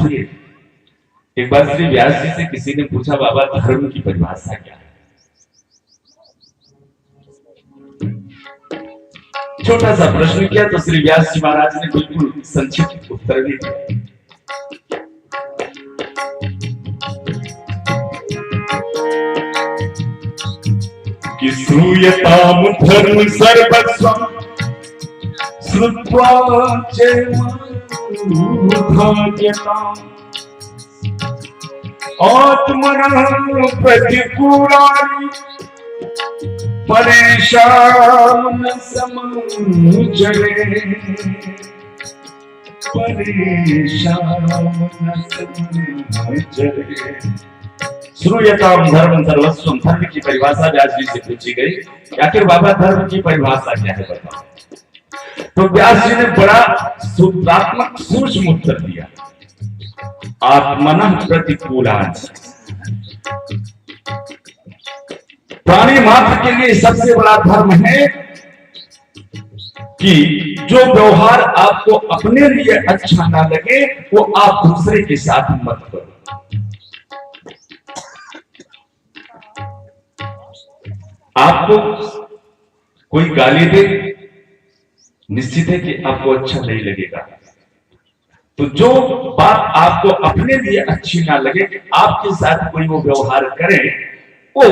सुनिए। एक बार श्री व्यास जी से किसी ने पूछा, बाबा धर्म की परिभाषा क्या है? छोटा सा प्रश्न किया तो श्री व्यास जी महाराज ने बिल्कुल संक्षिप्त उत्तर भी दिया। कि श्रूयताम धर्म सर्वस्वम् श्रुत्वा चैवानुधार्यताम् आत्मनः प्रतिकूलानि परेशान समंजरे परेशान समंजरे। श्रूयताम धर्म सर्वस्वम्, धर्म की परिभाषा व्यास जी से पूछी गई, आखिर बाबा धर्म की परिभाषा क्या है बताओ? तो व्यास जी ने बड़ा सूत्रात्मक सूक्ष्म उत्तर दिया, आत्मनः प्रतिकूलानि। प्राणी मात्र के लिए सबसे बड़ा धर्म है कि जो व्यवहार आपको अपने लिए अच्छा ना लगे वो आप दूसरे के साथ मत करो। आपको कोई गाली दे, निश्चित है कि आपको अच्छा नहीं लगेगा। तो जो बात आपको अपने लिए अच्छी ना लगे, आपके साथ कोई वो व्यवहार करे, वो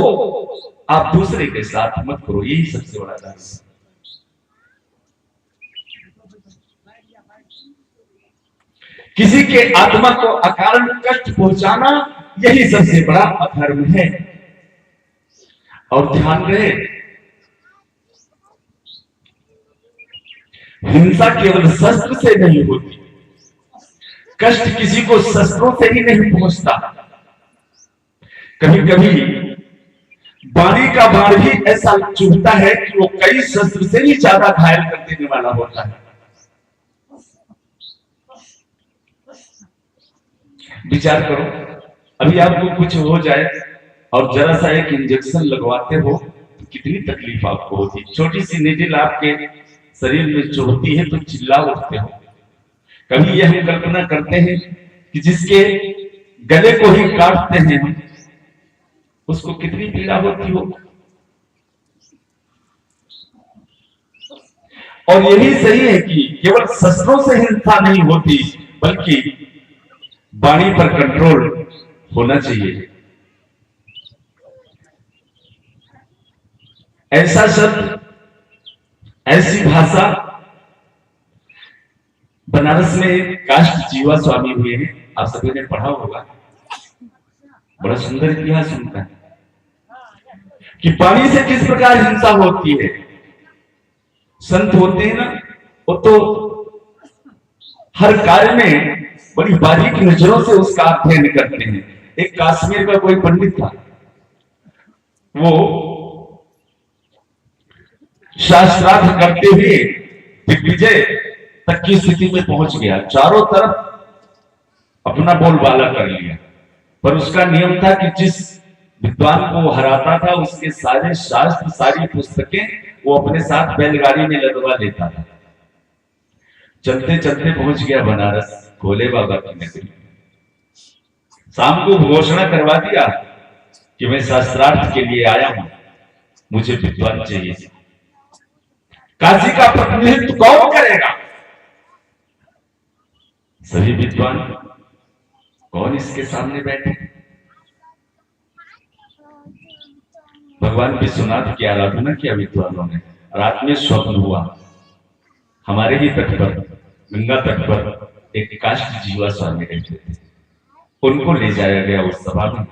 आप दूसरे के साथ मत करो। यही सबसे बड़ा धर्म है। किसी के आत्मा को अकारण कष्ट पहुंचाना, यही सबसे बड़ा अधर्म है। और ध्यान रहे, हिंसा केवल शस्त्र से नहीं होती, कष्ट किसी को शस्त्रों से ही नहीं पहुंचता। कभी कभी वाणी का बाण भी ऐसा चुभता है कि वो कई शस्त्र से भी ज्यादा घायल कर देने वाला होता है। विचार करो, अभी आपको कुछ हो जाए और जरा सा एक इंजेक्शन लगवाते हो तो कितनी तकलीफ आपको होती। छोटी सी नीडल आपके शरीर में चुभती है तो चिल्ला उठते हो। कभी यह हम कल्पना करते हैं कि जिसके गले को ही काटते हैं हम, उसको कितनी पीड़ा होती हो। और यही सही है कि केवल शस्त्रों से हिंसा नहीं होती, बल्कि वाणी पर कंट्रोल होना चाहिए। ऐसा शब्द, ऐसी भाषा, बनारस में काष्ट जीवा स्वामी हुए हैं, आप सभी ने पढ़ा होगा। बड़ा सुंदर इतिहास उनका है कि पानी से किस प्रकार हिंसा होती है। संत होते हैं ना, वो तो हर कार्य में बड़ी बारीक नजरों से उसका अध्ययन करते हैं। एक कश्मीर का कोई पंडित था, वो शास्त्रार्थ करते हुए दिग्विजय तक की स्थिति में पहुंच गया, चारों तरफ अपना बोलबाला कर लिया। पर उसका नियम था कि जिस विद्वान को वो हराता था उसके सारे शास्त्र, सारी पुस्तकें वो अपने साथ बैलगाड़ी में लदवा लेता था। चलते चलते पहुंच गया बनारस, भोले बाबा की नगरी। शाम को घोषणा करवा दिया कि मैं शास्त्रार्थ के लिए आया हूं, मुझे विद्वान चाहिए। काशी का प्रतिनिधित्व कौन करेगा? सभी विद्वान, कौन इसके सामने बैठे? भगवान विश्वनाथ की आराधना किया विद्वानों ने। रात में स्वप्न हुआ, हमारे ही तट पर, गंगा तट पर एक काष्ट जीवा स्वामी रहते थे। उनको ले जाया गया उस सभा में,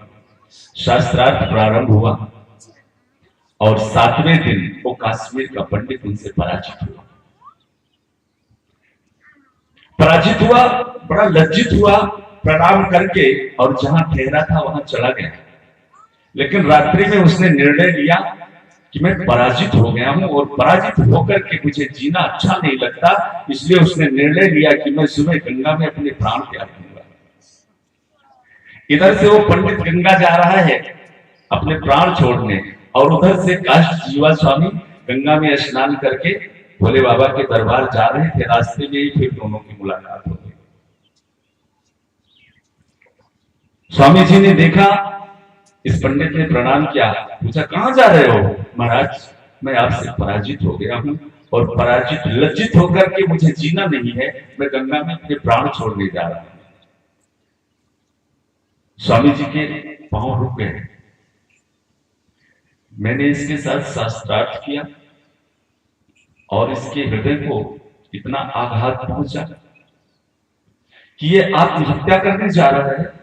शास्त्रार्थ प्रारंभ हुआ और 7वें दिन वो कश्मीर का पंडित उनसे पराजित हुआ। बड़ा लज्जित हुआ, प्रणाम करके और जहां ठहरा था वहां चला गया। लेकिन रात्रि में उसने निर्णय लिया कि मैं पराजित हो गया हूं और पराजित होकर के मुझे जीना अच्छा नहीं लगता, इसलिए उसने निर्णय लिया कि मैं सुबह गंगा में अपने प्राण त्याग दूंगा। इधर से वो पंडित गंगा जा रहा है अपने प्राण छोड़ने, और उधर से काष्ट जीवा स्वामी गंगा में स्नान करके भोले बाबा के दरबार जा रहे थे। रास्ते में ही फिर दोनों की मुलाकात हो गई। स्वामी जी ने देखा, इस पंडित ने प्रणाम किया, पूछा कहां जा रहे हो? महाराज मैं आपसे पराजित हो गया हूं और पराजित लज्जित होकर के मुझे जीना नहीं है, मैं गंगा में अपने प्राण छोड़ने जा रहा हूं। स्वामी जी के पांव रुक गए। मैंने इसके साथ शास्त्रार्थ किया और इसके हृदय को इतना आघात पहुंचा कि ये आत्महत्या करने जा रहा है।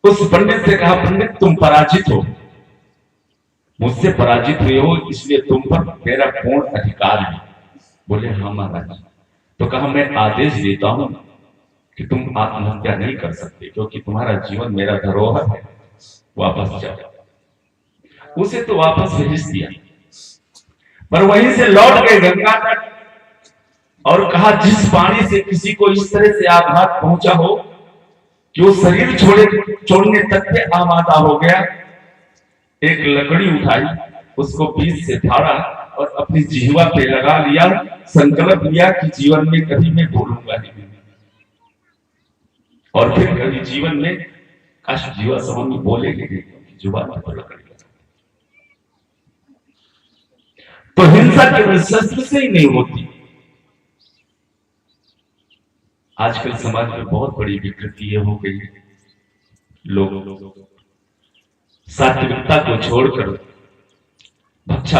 उस पंडित से कहा, पंडित तुम पराजित हो, मुझसे पराजित हुए हो, इसलिए तुम पर मेरा पूर्ण अधिकार है। बोले हाँ महाराज। तो कहा मैं आदेश देता हूं कि तुम आत्महत्या नहीं कर सकते, क्योंकि तुम्हारा जीवन मेरा धरोहर है, वापस जाओ। उसे तो वापस भेज दिया, पर वहीं से लौट गए गंगा तट और कहा, जिस पानी से किसी को इस तरह से आघात पहुंचा हो कि वो शरीर छोड़ने तक पे आमादा हो गया, एक लकड़ी उठाई, उसको बीच से फाड़ा और अपनी जिह्वा पे लगा लिया, संकल्प लिया कि जीवन में कभी मैं भूलूंगा नहीं, और फिर कभी जीवन में काश जीवा स्वामी बोलेंगे कि जुबान पर लकड़ी। तो हिंसा केवल शस्त्र से ही नहीं होती। आजकल समाज में बहुत बड़ी विकृति ये हो गई है, लोग सात्विकता को छोड़कर भक्षा